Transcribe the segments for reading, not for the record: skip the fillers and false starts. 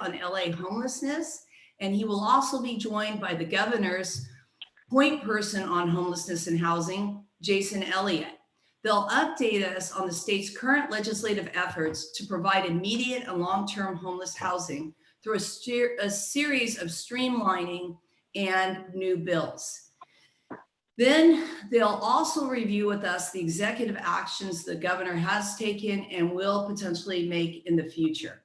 on LA homelessness, and he will also be joined by the governor's point person on homelessness and housing, Jason Elliott. They'll update us on the state's current legislative efforts to provide immediate and long-term homeless housing through a series of streamlining and new bills. Then they'll also review with us the executive actions the governor has taken and will potentially make in the future.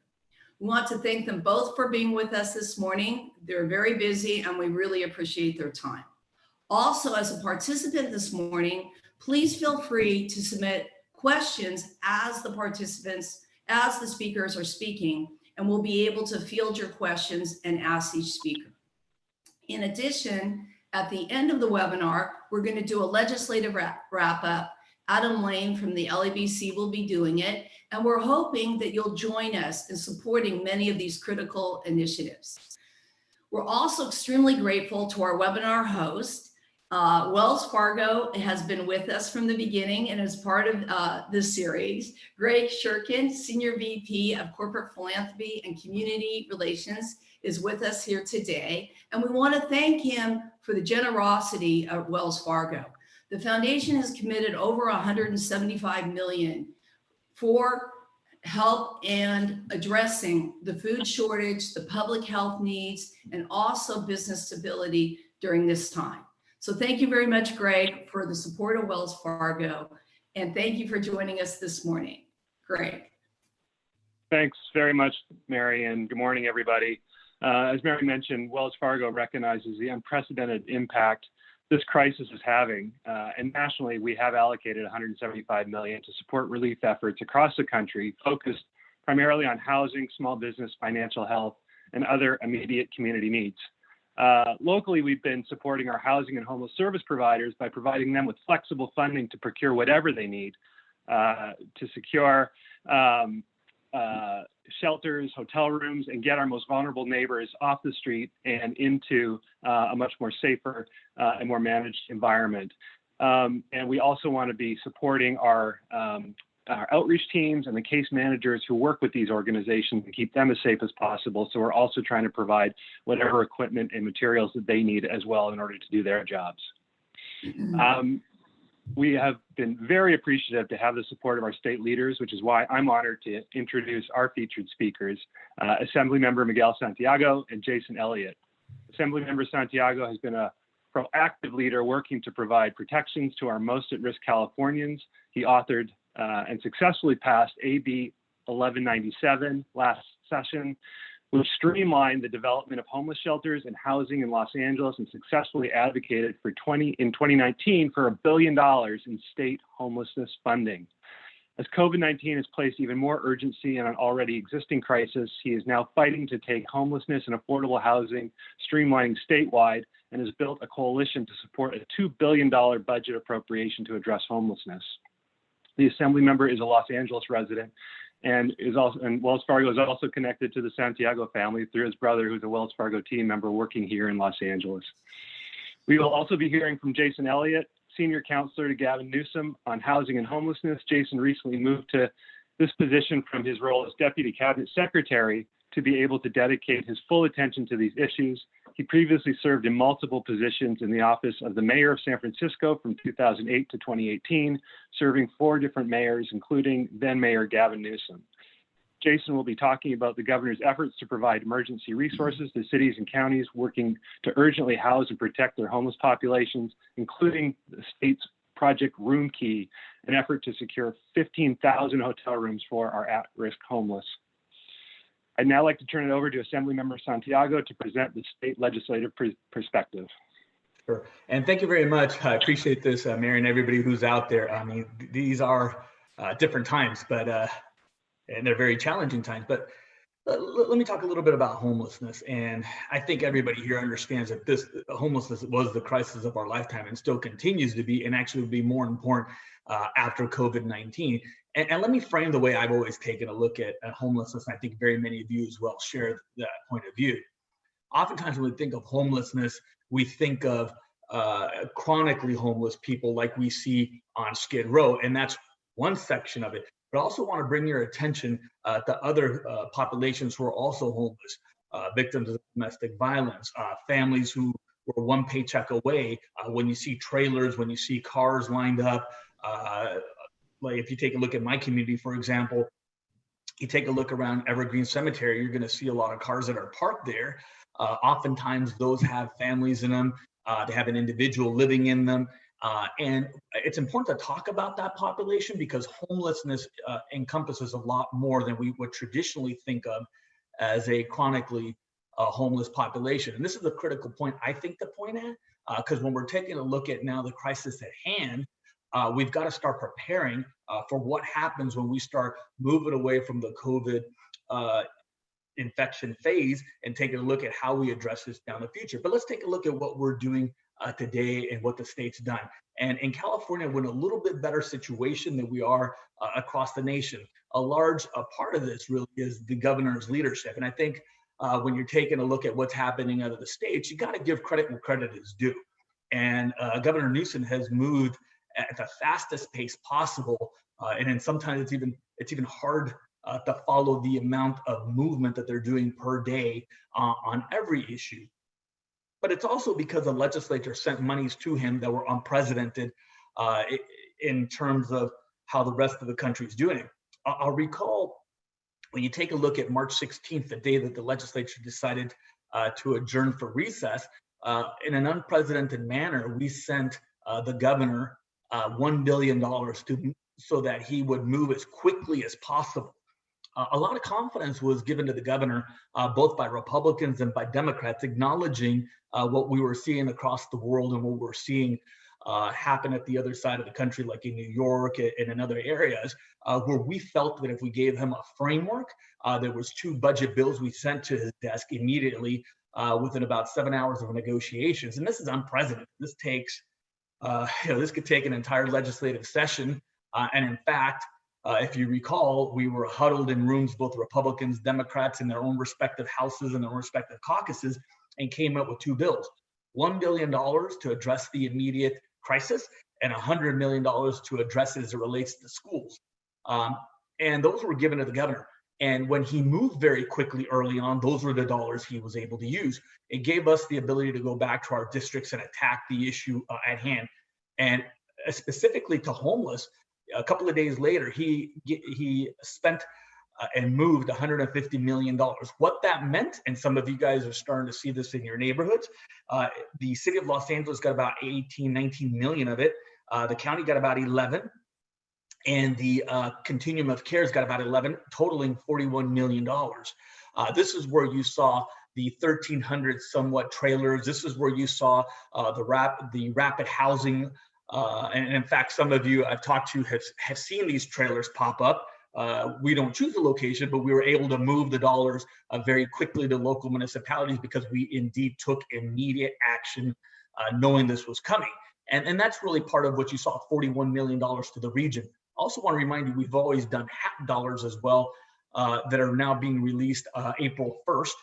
We want to thank them both for being with us this morning. They're very busy and we really appreciate their time. Also, as a participant this morning, please feel free to submit questions as the speakers are speaking, and we'll be able to field your questions and ask each speaker. In addition, at the end of the webinar, we're going to do a legislative wrap up. Adam Lane from the LABC will be doing it, and we're hoping that you'll join us in supporting many of these critical initiatives. We're also extremely grateful to our webinar host. Wells Fargo has been with us from the beginning and is part of this series. Greg Shurkin, Senior VP of Corporate Philanthropy and Community Relations, is with us here today. And we want to thank him for the generosity of Wells Fargo. The foundation has committed over $175 million for help and addressing the food shortage, the public health needs, and also business stability during this time. So thank you very much, Greg, for the support of Wells Fargo. And thank you for joining us this morning. Greg. Thanks very much, Mary, and good morning, everybody. As Mary mentioned, Wells Fargo recognizes the unprecedented impact this crisis is having. And nationally, we have allocated $175 million to support relief efforts across the country, focused primarily on housing, small business, financial health, and other immediate community needs. Locally, we've been supporting our housing and homeless service providers by providing them with flexible funding to procure whatever they need to secure shelters, hotel rooms, and get our most vulnerable neighbors off the street and into a much more safer and more managed environment. And we also want to be supporting our outreach teams and the case managers who work with these organizations and keep them as safe as possible. So we're also trying to provide whatever equipment and materials that they need as well in order to do their jobs. We have been very appreciative to have the support of our state leaders, which is why I'm honored to introduce our featured speakers, Assemblymember Miguel Santiago and Jason Elliott. Assemblymember Santiago has been a proactive leader working to provide protections to our most at-risk Californians. He authored and successfully passed AB 1197 last session, which streamlined the development of homeless shelters and housing in Los Angeles, and successfully advocated for in 2019 for $1 billion in state homelessness funding. As COVID-19 has placed even more urgency in an already existing crisis, he is now fighting to take homelessness and affordable housing streamlining statewide, and has built a coalition to support a $2 billion budget appropriation to address homelessness. The Assembly member is a Los Angeles resident and Wells Fargo is also connected to the Santiago family through his brother, who's a Wells Fargo team member working here in Los Angeles. We will also be hearing from Jason Elliott, Senior Counselor to Gavin Newsom on housing and homelessness. Jason recently moved to this position from his role as Deputy Cabinet Secretary to be able to dedicate his full attention to these issues. He previously served in multiple positions in the office of the mayor of San Francisco from 2008 to 2018, serving 4 different mayors, including then Mayor Gavin Newsom. Jason will be talking about the governor's efforts to provide emergency resources to cities and counties working to urgently house and protect their homeless populations, including the state's Project Room Key, an effort to secure 15,000 hotel rooms for our at-risk homeless. I'd now like to turn it over to Assemblymember Santiago to present the state legislative perspective. Sure, and thank you very much. I appreciate this, Mary, and everybody who's out there. I mean, these are different times, but and they're very challenging times. But let me talk a little bit about homelessness. And I think everybody here understands that this homelessness was the crisis of our lifetime and still continues to be, and actually will be more important after COVID-19. And let me frame the way I've always taken a look at homelessness. And I think very many of you as well share that point of view. Oftentimes when we think of homelessness, we think of chronically homeless people like we see on Skid Row, and that's one section of it. But I also want to bring your attention to other populations who are also homeless, victims of domestic violence, families who were one paycheck away. When you see trailers, when you see cars lined up, like if you take a look at my community, for example, you take a look around Evergreen Cemetery, you're going to see a lot of cars that are parked there. Oftentimes, those have families in them. They have an individual living in them. And it's important to talk about that population because homelessness encompasses a lot more than we would traditionally think of as a chronically homeless population. And this is a critical point, I think, to point at, because when we're taking a look at now the crisis at hand, we've got to start preparing for what happens when we start moving away from the COVID infection phase and taking a look at how we address this down the future. But let's take a look at what we're doing today and what the state's done. And in California, we're in a little bit better situation than we are across the nation. A large part of this really is the governor's leadership. And I think when you're taking a look at what's happening out of the states, you got to give credit where credit is due. And Governor Newsom has moved at the fastest pace possible, and then sometimes it's even hard to follow the amount of movement that they're doing per day on every issue. But it's also because the legislature sent monies to him that were unprecedented in terms of how the rest of the country is doing it. I'll recall when you take a look at March 16th, the day that the legislature decided to adjourn for recess, in an unprecedented manner, we sent the governor $1 billion so that he would move as quickly as possible. A lot of confidence was given to the governor, both by Republicans and by Democrats, acknowledging what we were seeing across the world and what we're seeing happen at the other side of the country, like in New York and in other areas, where we felt that if we gave him a framework, there was 2 budget bills we sent to his desk immediately within about 7 hours of negotiations. And this is unprecedented. This takes, this could take an entire legislative session. And in fact, if you recall, we were huddled in rooms, both Republicans, Democrats in their own respective houses and their own respective caucuses, and came up with 2 bills, $1 billion to address the immediate crisis and $100 million to address it as it relates to schools. And those were given to the governor. And when he moved very quickly early on, those were the dollars he was able to use. It gave us the ability to go back to our districts and attack the issue at hand. And specifically to homeless, a couple of days later, he spent and moved $150 million. What that meant, and some of you guys are starting to see this in your neighborhoods, the city of Los Angeles got about 18, 19 million of it. The county got about 11. And the continuum of care's got about 11, totaling $41 million. This is where you saw the 1,300 somewhat trailers. This is where you saw the rapid housing. And in fact, some of you I've talked to have seen these trailers pop up. We don't choose the location, but we were able to move the dollars very quickly to local municipalities because we indeed took immediate action knowing this was coming. And that's really part of what you saw, $41 million to the region. Also want to remind you, we've always done HAP dollars as well that are now being released April 1st.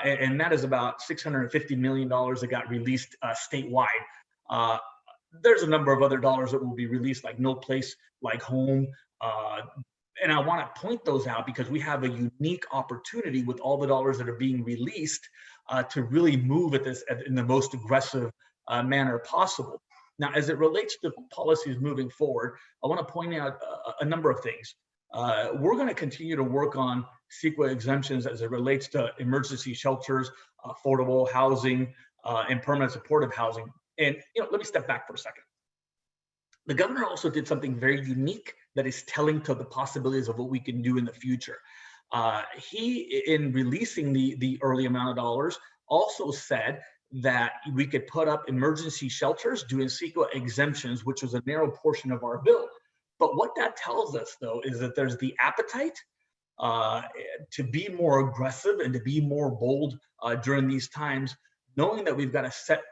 And that is about $650 million that got released statewide. There's a number of other dollars that will be released, like No Place Like Home. And I want to point those out because we have a unique opportunity with all the dollars that are being released to really move at this in the most aggressive manner possible. Now, as it relates to policies moving forward, I want to point out a number of things. We're going to continue to work on CEQA exemptions as it relates to emergency shelters, affordable housing, and permanent supportive housing. And let me step back for a second. The governor also did something very unique that is telling to the possibilities of what we can do in the future. He, in releasing the early amount of dollars, also said that we could put up emergency shelters doing CEQA exemptions, which was a narrow portion of our bill. But what that tells us, though, is that there's the appetite to be more aggressive and to be more bold during these times, knowing that we've got to set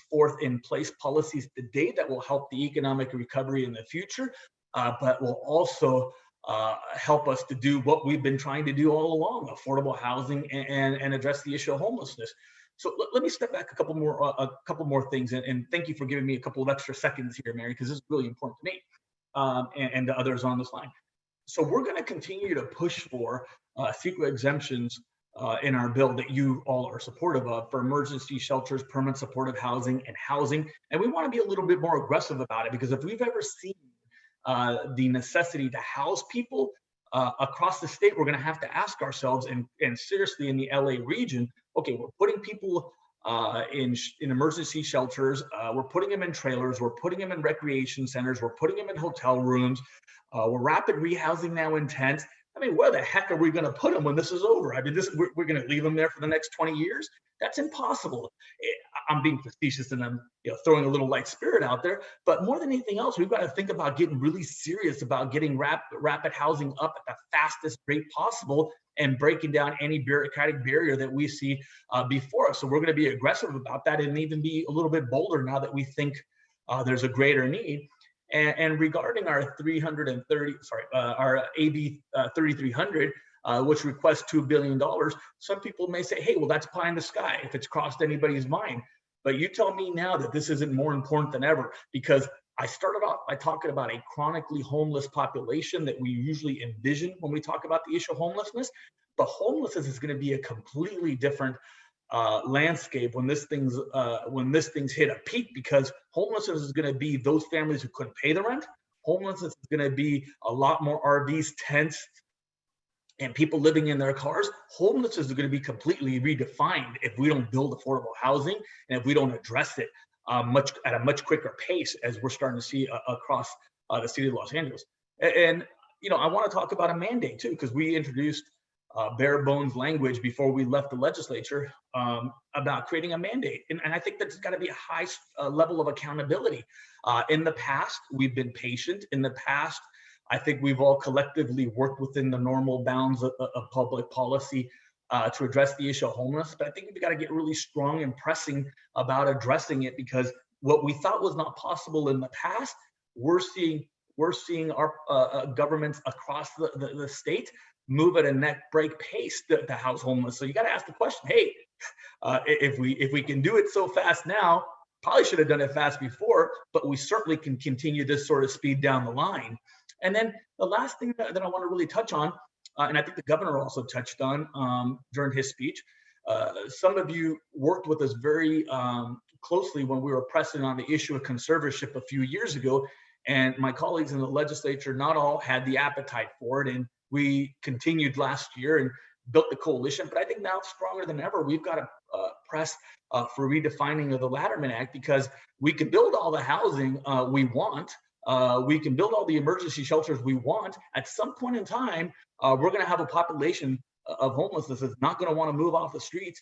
forth in place policies today that will help the economic recovery in the future, but will also help us to do what we've been trying to do all along, affordable housing and address the issue of homelessness. So let me step back a couple more things, and thank you for giving me a couple of extra seconds here, Mary, because this is really important to me and to others on this line. So we're going to continue to push for CEQA exemptions in our bill that you all are supportive of for emergency shelters, permanent supportive housing, and housing. And we want to be a little bit more aggressive about it, because if we've ever seen the necessity to house people across the state, we're going to have to ask ourselves, and seriously in the LA region, okay, we're putting people in emergency shelters, we're putting them in trailers, we're putting them in recreation centers, we're putting them in hotel rooms, we're rapid rehousing now in tents. I mean, where the heck are we going to put them when this is over? I mean, we're going to leave them there for the next 20 years? That's impossible. I'm being facetious and I'm throwing a little light spirit out there, but more than anything else, we've got to think about getting really serious about getting rapid housing up at the fastest rate possible and breaking down any bureaucratic barrier that we see before us. So we're going to be aggressive about that and even be a little bit bolder now that we think there's a greater need. And regarding our our AB 3300, which requests $2 billion, some people may say, hey, well, that's pie in the sky if it's crossed anybody's mind. But you tell me now that this isn't more important than ever, because I started off by talking about a chronically homeless population that we usually envision when we talk about the issue of homelessness. But homelessness is going to be a completely different landscape when this thing's hit a peak, because homelessness is going to be those families who couldn't pay the rent. Homelessness is going to be a lot more RVs, tents, and people living in their cars. Homelessness is going to be completely redefined if we don't build affordable housing and if we don't address it at a much quicker pace, as we're starting to see across the city of Los Angeles. And I want to talk about a mandate too, because we introduced bare bones language before we left the legislature about creating a mandate. And I think that's got to be a high level of accountability. In the past, we've been patient. In the past, I think we've all collectively worked within the normal bounds of public policy to address the issue of homelessness. But I think we've got to get really strong and pressing about addressing it, because what we thought was not possible in the past, we're seeing our governments across the state move at a neck break pace to house homeless. So you got to ask the question, hey, if we can do it so fast now, probably should have done it fast before, but we certainly can continue this sort of speed down the line. And then the last thing that I want to really touch on, and I think the governor also touched on during his speech, some of you worked with us very closely when we were pressing on the issue of conservatorship a few years ago, and my colleagues in the legislature, not all had the appetite for it, and we continued last year and built the coalition. But I think now stronger than ever, we've got to press for redefining of the Latterman Act, because we can build all the housing we want. We can build all the emergency shelters we want. At some point in time, we're going to have a population of homelessness that's not going to want to move off the streets.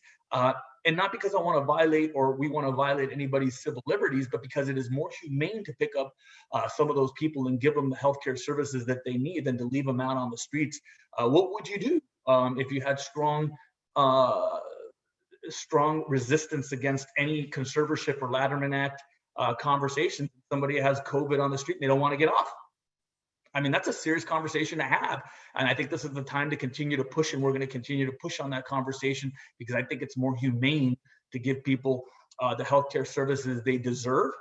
And not because I want to violate or we want to violate anybody's civil liberties, but because it is more humane to pick up some of those people and give them the healthcare services that they need than to leave them out on the streets. What would you do if you had strong resistance against any conservatorship or Latterman Act conversation? Somebody has COVID on the street and they don't want to get off. I mean, that's a serious conversation to have. And I think this is the time to continue to push, and we're going to continue to push on that conversation, because I think it's more humane to give people the healthcare services they deserve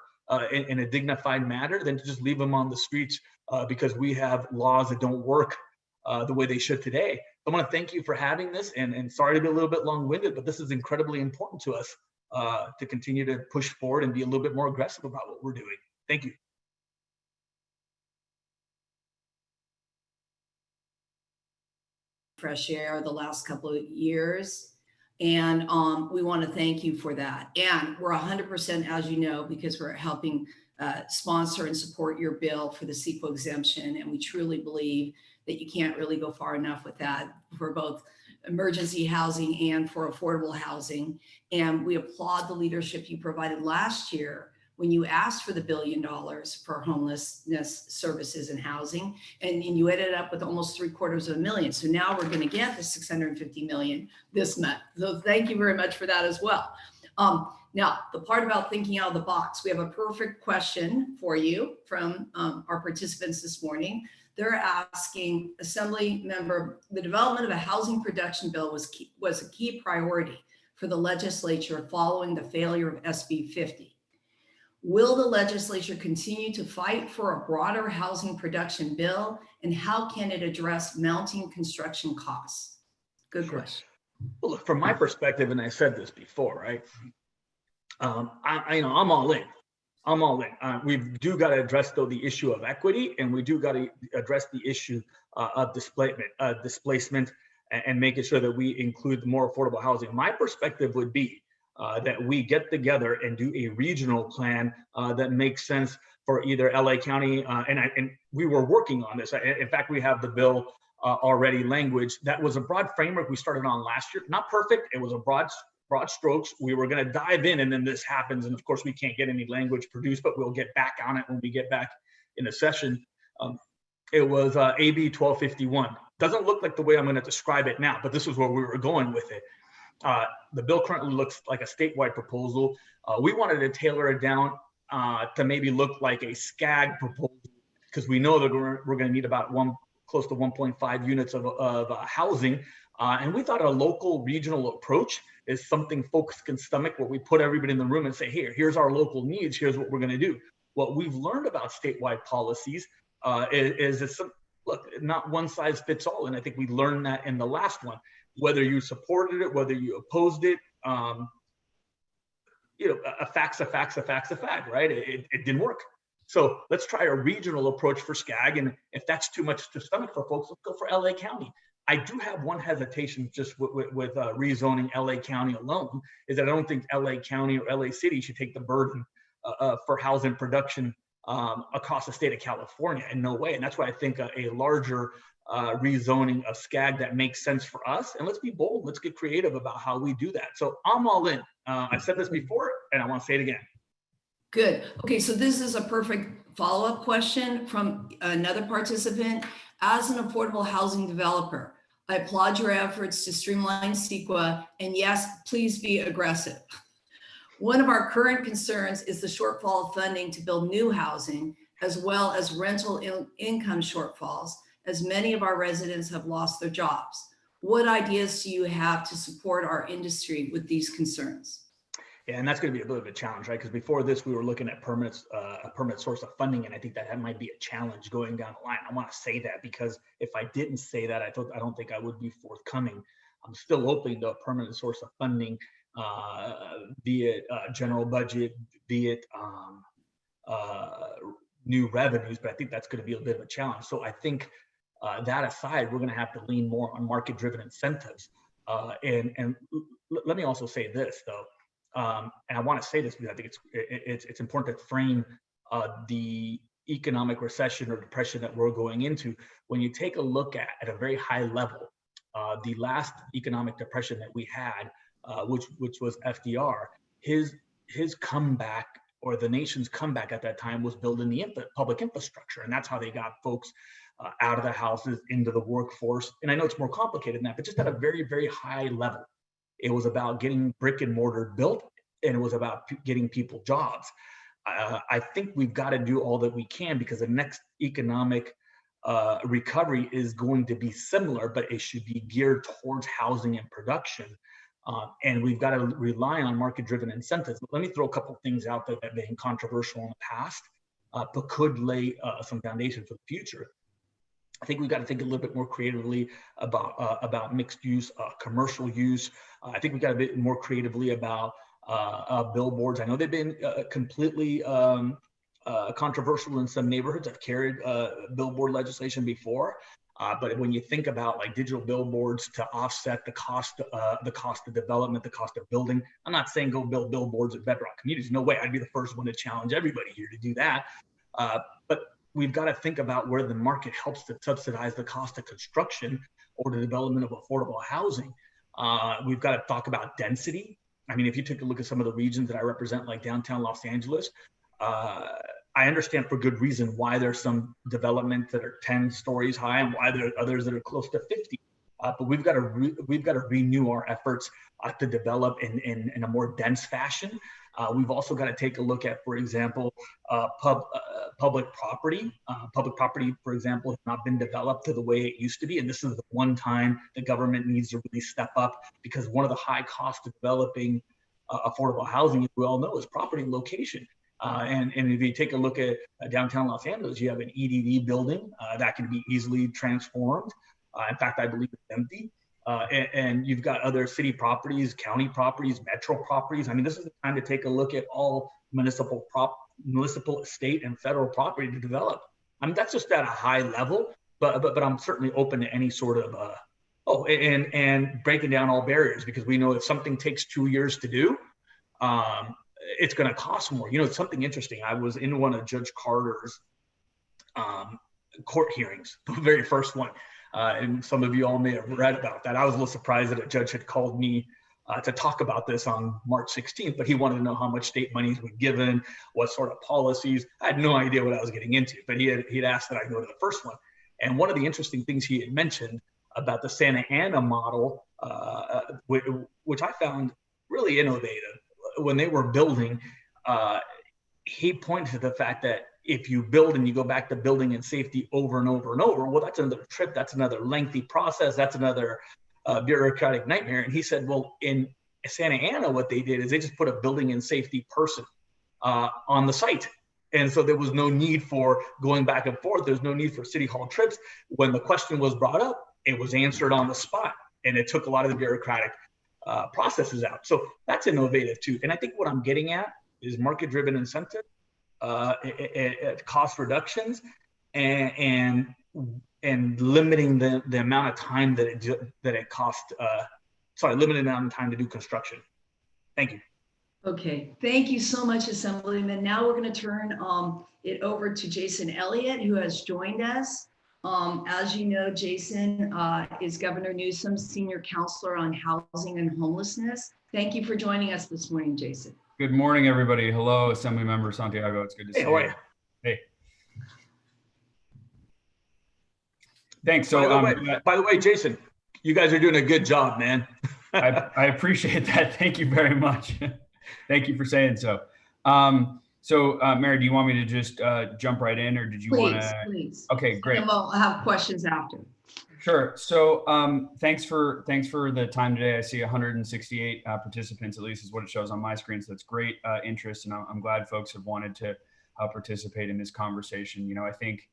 in a dignified manner than to just leave them on the streets because we have laws that don't work the way they should today. I want to thank you for having this, and sorry to be a little bit long-winded, but this is incredibly important to us to continue to push forward and be a little bit more aggressive about what we're doing. Thank you. Fresh air the last couple of years. And we want to thank you for that. And we're 100%, as you know, because we're helping sponsor and support your bill for the CEQA exemption. And we truly believe that you can't really go far enough with that for both emergency housing and for affordable housing. And we applaud the leadership you provided last year when you asked for the $1 billion for homelessness services and housing, and you ended up with almost $750,000. So now we're going to get the $650 million this month. So thank you very much for that as well. Now, the part about thinking out of the box, we have a perfect question for you from our participants this morning. They're asking, Assemblymember, the development of a housing production bill was a key priority for the legislature following the failure of SB 50. Will the legislature continue to fight for a broader housing production bill? And how can it address mounting construction costs? Good Sure. question. Well, look, from my perspective, and I said this before, right? I'm all in. I'm all in. We do got to address though the issue of equity, and we do got to address the issue of displacement, and making sure that we include more affordable housing. My perspective would be that we get together and do a regional plan that makes sense for either LA County, and we were working on this. In fact, we have the bill already language. That was a broad framework we started on last year. Not perfect. It was a broad strokes. We were going to dive in, and then this happens. And of course, we can't get any language produced, but we'll get back on it when we get back in a session. It was AB 1251. Doesn't look like the way I'm going to describe it now, but this is where we were going with it. The bill currently looks like a statewide proposal. We wanted to tailor it down to maybe look like a SCAG proposal, because we know that we're going to need about close to 1.5 units of housing. And we thought a local regional approach is something folks can stomach, where we put everybody in the room and say, here's our local needs, here's what we're going to do. What we've learned about statewide policies is it's look, not one size fits all. And I think we learned that in the last one. Whether you supported it, whether you opposed it, a fact's a fact, right? It didn't work. So let's try a regional approach for SCAG. And if that's too much to stomach for folks, let's go for LA County. I do have one hesitation just with rezoning LA County alone, is that I don't think LA County or LA City should take the burden for housing production across the state of California, in no way. And that's why I think a larger rezoning of SCAG that makes sense for us. And let's be bold, let's get creative about how we do that. So I'm all in. I've said this before, and I want to say it again. Good. Okay, so this is a perfect follow-up question from another participant. As an affordable housing developer, I applaud your efforts to streamline CEQA, and yes, please be aggressive. One of our current concerns is the shortfall of funding to build new housing, as well as rental income shortfalls, as many of our residents have lost their jobs. What ideas do you have to support our industry with these concerns? Yeah, and that's going to be a bit of a challenge, right? Because before this, we were looking at a permanent source of funding, and I think that might be a challenge going down the line. I want to say that because if I didn't say that, I don't think I would be forthcoming. I'm still open to a permanent source of funding, be it general budget, be it new revenues, but I think that's going to be a bit of a challenge. So I think that aside, we're going to have to lean more on market-driven incentives. And let me also say this, though. And I want to say this because I think it's important to frame the economic recession or depression that we're going into. When you take a look at a very high level, the last economic depression that we had, which was FDR, his comeback, or the nation's comeback at that time, was building the public infrastructure, and that's how they got folks out of the houses into the workforce. And I know it's more complicated than that, but just at a very, very high level. It was about getting brick and mortar built, and it was about getting people jobs. I think we've got to do all that we can, because the next economic recovery is going to be similar, but it should be geared towards housing and production. And we've got to rely on market-driven incentives. But let me throw a couple of things out there that have been controversial in the past, but could lay some foundation for the future. I think we've got to think a little bit more creatively about mixed use, commercial use. I think we've got to be more creatively about billboards. I know they've been completely controversial in some neighborhoods. I've carried billboard legislation before, but when you think about like digital billboards to offset the cost of development, the cost of building, I'm not saying go build billboards at bedrock communities. No way. I'd be the first one to challenge everybody here to do that. But we've got to think about where the market helps to subsidize the cost of construction or the development of affordable housing. We've got to talk about density. I mean, if you take a look at some of the regions that I represent, like downtown Los Angeles, I understand for good reason why there's some development that are 10 stories high and why there are others that are close to 50. But we've got to renew our efforts to develop in a more dense fashion. We've also got to take a look at, for example, public property. Public property, for example, has not been developed to the way it used to be. And this is the one time the government needs to really step up, because one of the high costs of developing affordable housing, as we all know, is property location. And if you take a look at downtown Los Angeles, you have an EDD building that can be easily transformed. In fact, I believe it's empty. And you've got other city properties, county properties, metro properties. I mean, this is the time to take a look at all municipal state and federal property to develop. I mean, that's just at a high level, but I'm certainly open to any sort of and breaking down all barriers, because we know if something takes 2 years to do, it's going to cost more. You know, it's something interesting. I was in one of Judge Carter's court hearings, the very first one. And some of you all may have read about that. I was a little surprised that a judge had called me to talk about this on March 16th, but he wanted to know how much state monies were given, what sort of policies. I had no idea what I was getting into, but he'd asked that I go to the first one. And one of the interesting things he had mentioned about the Santa Ana model, which I found really innovative. When they were building, he pointed to the fact that if you build and you go back to building in safety over and over and over, well, that's another trip, that's another lengthy process, that's another bureaucratic nightmare. And he said, well, in Santa Ana, what they did is they just put a building and safety person on the site. And so there was no need for going back and forth. There's no need for city hall trips. When the question was brought up, it was answered on the spot. And it took a lot of the bureaucratic processes out. So that's innovative too. And I think what I'm getting at is market-driven incentive, cost reductions, and limiting the amount of time that it costs. Limiting the amount of time to do construction. Thank you. Okay, thank you so much, Assemblyman. Now we're going to turn it over to Jason Elliott, who has joined us. As you know, Jason is Governor Newsom's senior counselor on housing and homelessness. Thank you for joining us this morning, Jason. Good morning, everybody. Hello, Assemblymember Santiago. It's good to see you. How are you? Hey. Thanks. So, by the way, Jason, you guys are doing a good job, man. I appreciate that. Thank you very much. Thank you for saying so. Mary, do you want me to just jump right in, or did you want to? Please. Okay, great. And we'll have questions after. Sure. So thanks for the time today. I see 168 participants, at least is what it shows on my screen. So that's great interest, and I'm glad folks have wanted to participate in this conversation. You know, I think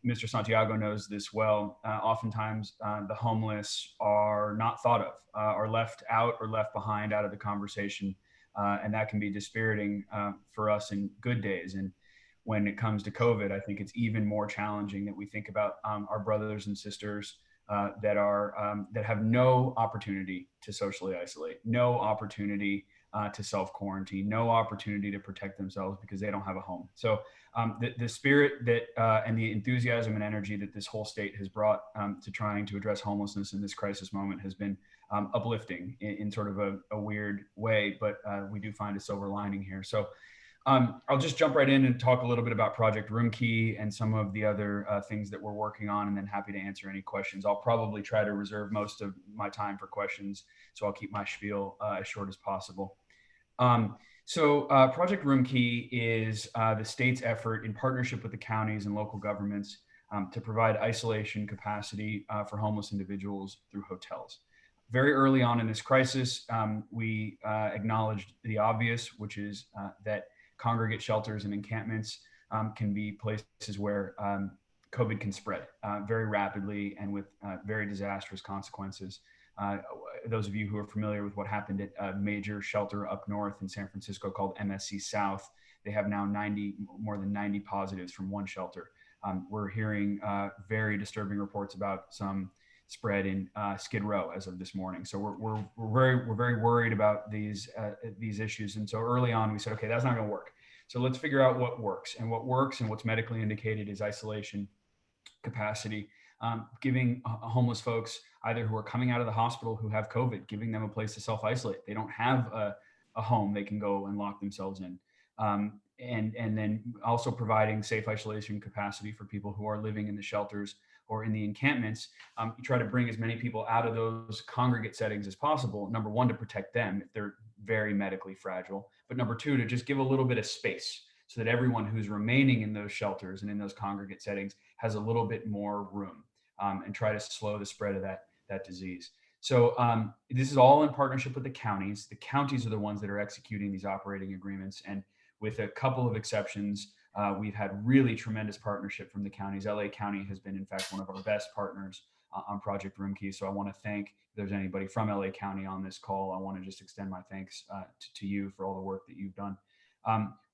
Mr. Santiago knows this well. Oftentimes, the homeless are not thought of, are left out or left behind out of the conversation, and that can be dispiriting for us in good days. And when it comes to COVID, I think it's even more challenging that we think about our brothers and sisters that have no opportunity to socially isolate, no opportunity to self-quarantine, no opportunity to protect themselves because they don't have a home. So the spirit that and the enthusiasm and energy that this whole state has brought to trying to address homelessness in this crisis moment has been uplifting in sort of a weird way, but we do find a silver lining here. So I'll just jump right in and talk a little bit about Project Room Key and some of the other things that we're working on, and then happy to answer any questions. I'll probably try to reserve most of my time for questions, so I'll keep my spiel as short as possible. Project Room Key is the state's effort in partnership with the counties and local governments to provide isolation capacity for homeless individuals through hotels. Very early on in this crisis, we acknowledged the obvious, which is that congregate shelters and encampments can be places where COVID can spread very rapidly and with very disastrous consequences. Those of you who are familiar with what happened at a major shelter up north in San Francisco called MSC South, they have now more than 90 positives from one shelter. We're hearing very disturbing reports about some spread in Skid Row as of this morning. So we're very worried about these issues. And so early on we said, okay, that's not going to work. So let's figure out what works. And what works and what's medically indicated is isolation capacity, giving homeless folks either who are coming out of the hospital who have COVID, giving them a place to self-isolate. They don't have a home they can go and lock themselves in. And then also providing safe isolation capacity for people who are living in the shelters or in the encampments. You try to bring as many people out of those congregate settings as possible. Number one, to protect them if they're very medically fragile. But number two, to just give a little bit of space so that everyone who's remaining in those shelters and in those congregate settings has a little bit more room, and try to slow the spread of that disease. So this is all in partnership with the counties. The counties are the ones that are executing these operating agreements. And with a couple of exceptions, we've had really tremendous partnership from the counties. LA County has been, in fact, one of our best partners on Project Roomkey. So I want to thank, if there's anybody from LA County on this call, I want to just extend my thanks to you for all the work that you've done.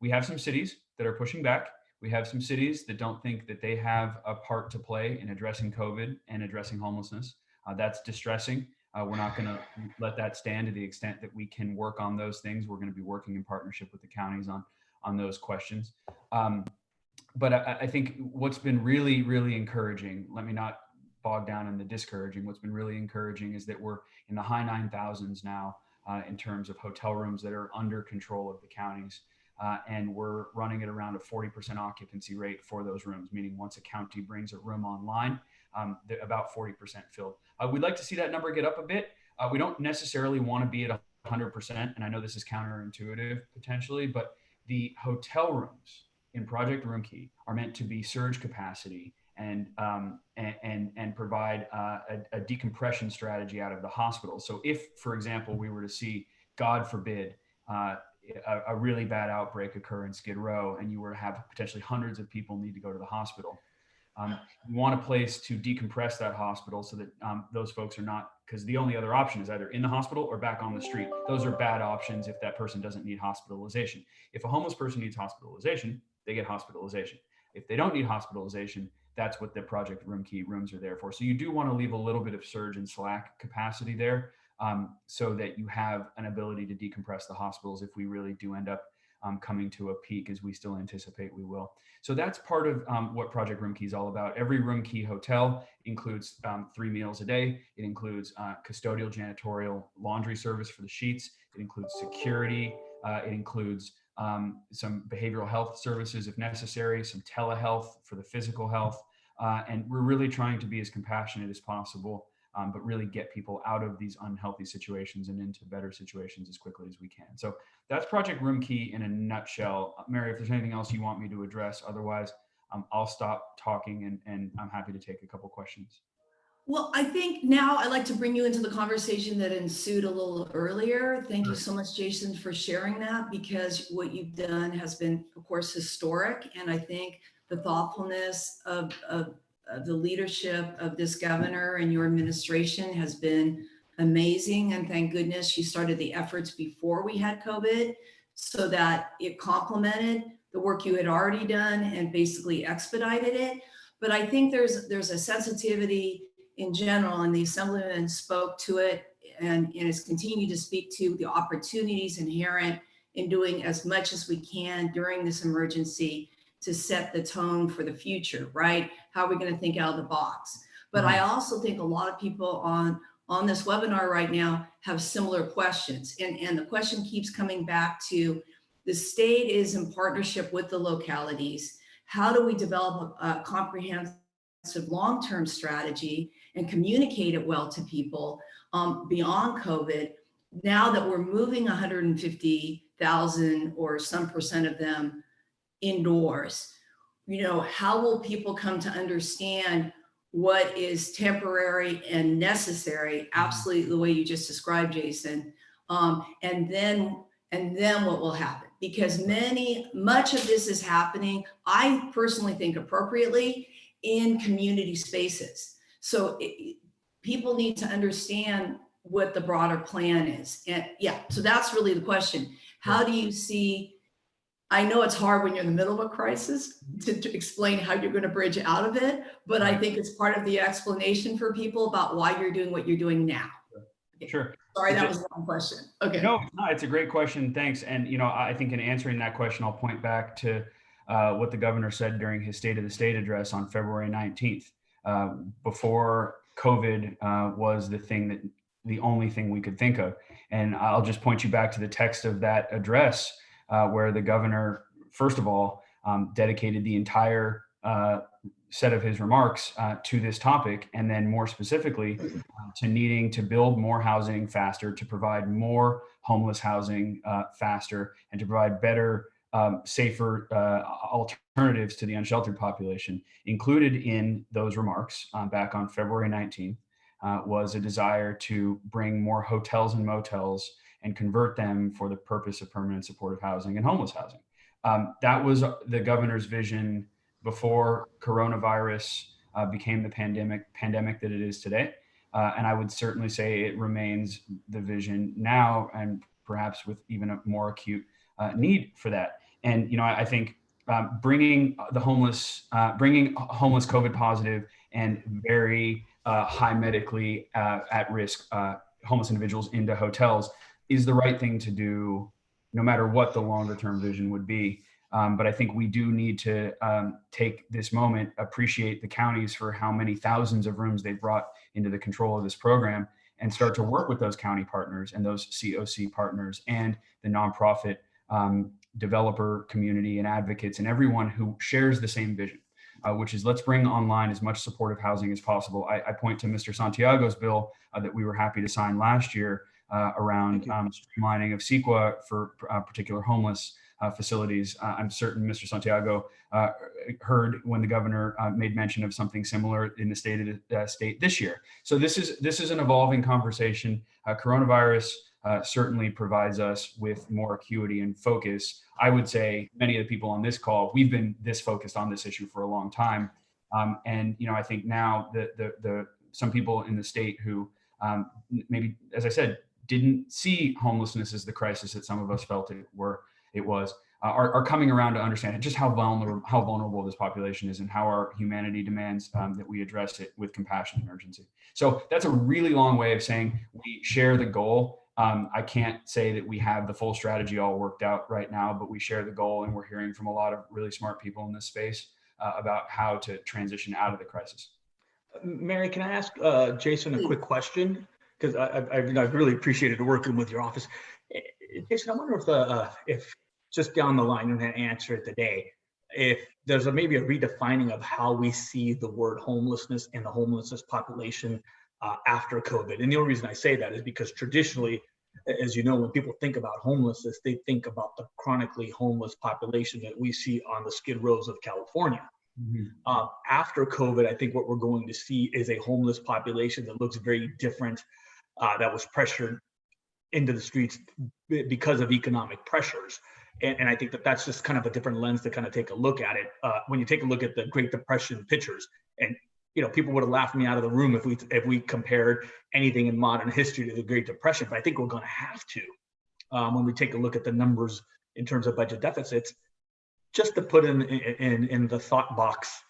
We have some cities that are pushing back. We have some cities that don't think that they have a part to play in addressing COVID and addressing homelessness. That's distressing. We're not going to let that stand. To the extent that we can work on those things, we're going to be working in partnership with the counties on those questions. But I think what's been really, really encouraging, let me not bog down in the discouraging, what's been really encouraging is that we're in the high 9,000s now in terms of hotel rooms that are under control of the counties. And we're running at around a 40% occupancy rate for those rooms, meaning once a county brings a room online, they're about 40% filled. We'd like to see that number get up a bit. We don't necessarily want to be at 100%, and I know this is counterintuitive potentially, but the hotel rooms in Project Roomkey are meant to be surge capacity and provide a decompression strategy out of the hospital. So if, for example, we were to see, God forbid, a really bad outbreak occur in Skid Row, and you were to have potentially hundreds of people need to go to the hospital, you want a place to decompress that hospital so that those folks are not, because the only other option is either in the hospital or back on the street. Those are bad options if that person doesn't need hospitalization. If a homeless person needs hospitalization, they get hospitalization. If they don't need hospitalization, that's what the Project Roomkey rooms are there for. So you do want to leave a little bit of surge and slack capacity there, so that you have an ability to decompress the hospitals if we really do end up coming to a peak, as we still anticipate we will. So that's part of what Project Roomkey is all about. Every Roomkey hotel includes 3 meals a day. It includes custodial, janitorial, laundry service for the sheets. It includes security. It includes some behavioral health services if necessary, some telehealth for the physical health. And we're really trying to be as compassionate as possible, but really get people out of these unhealthy situations and into better situations as quickly as we can. So that's Project Roomkey in a nutshell. Mary, if there's anything else you want me to address, otherwise I'll stop talking and I'm happy to take a couple questions. Well, I think now I'd like to bring you into the conversation that ensued a little earlier. Thank you so much, Jason, for sharing that, because what you've done has been, of course, historic. And I think the thoughtfulness of the leadership of this governor and your administration has been amazing. And thank goodness you started the efforts before we had COVID, so that it complemented the work you had already done and basically expedited it. But I think there's a sensitivity in general, and the Assemblyman spoke to it and has continued to speak to the opportunities inherent in doing as much as we can during this emergency to set the tone for the future, right? How are we going to think out of the box? But I also think a lot of people on this webinar right now have similar questions. And the question keeps coming back to, the state is in partnership with the localities. How do we develop a comprehensive long-term strategy and communicate it well to people beyond COVID, now that we're moving 150,000 or some percent of them indoors? You know, how will people come to understand what is temporary and necessary, absolutely the way you just described, Jason, and then what will happen? Because much of this is happening, I personally think appropriately, in community spaces. So people need to understand what the broader plan is. And yeah, so that's really the question. How do you see, I know it's hard when you're in the middle of a crisis to explain how you're going to bridge out of it, but I think it's part of the explanation for people about why you're doing what you're doing now. Okay. Sure. Sorry, that was one question. Okay. No, it's a great question. Thanks. And, you know, I think in answering that question, I'll point back to what the governor said during his State of the State address on February 19th. Before COVID was the only thing we could think of. And I'll just point you back to the text of that address, where the governor, first of all, dedicated the entire set of his remarks to this topic, and then more specifically to needing to build more housing faster, to provide more homeless housing faster, and to provide better, safer alternatives to the unsheltered population. Included in those remarks back on February 19th was a desire to bring more hotels and motels and convert them for the purpose of permanent supportive housing and homeless housing. That was the governor's vision before coronavirus became the pandemic that it is today. And I would certainly say it remains the vision now, and perhaps with even a more acute need for that. And, I think bringing homeless COVID positive and very high medically at risk homeless individuals into hotels is the right thing to do, no matter what the longer term vision would be. But I think we do need to take this moment, appreciate the counties for how many thousands of rooms they've brought into the control of this program, and start to work with those county partners and those COC partners and the nonprofit developer community and advocates and everyone who shares the same vision, which is let's bring online as much supportive housing as possible. I point to Mr. Santiago's bill that we were happy to sign last year around streamlining of CEQA for particular homeless facilities. I'm certain Mr. Santiago heard when the governor made mention of something similar in the state this year. So this is an evolving conversation. Coronavirus certainly provides us with more acuity and focus. I would say many of the people on this call, we've been this focused on this issue for a long time. And I think now the some people in the state who maybe, as I said, didn't see homelessness as the crisis that some of us felt it was, are coming around to understand just how vulnerable this population is and how our humanity demands that we address it with compassion and urgency. So that's a really long way of saying we share the goal. I can't say that we have the full strategy all worked out right now, but we share the goal, and we're hearing from a lot of really smart people in this space about how to transition out of the crisis. Mary, can I ask Jason a quick question? Because I've really appreciated working with your office. Jason, I wonder if just down the line, you're going to answer it today, if there's maybe a redefining of how we see the word homelessness and the homelessness population after COVID. And the only reason I say that is because traditionally, as you know, when people think about homelessness, they think about the chronically homeless population that we see on the skid rows of California. Mm-hmm. After COVID, I think what we're going to see is a homeless population that looks very different, that was pressured into the streets because of economic pressures. And I think that's just kind of a different lens to kind of take a look at it. When you take a look at the Great Depression pictures, and people would have laughed me out of the room if we compared anything in modern history to the Great Depression. But I think we're going to have to when we take a look at the numbers in terms of budget deficits, just to put in the thought box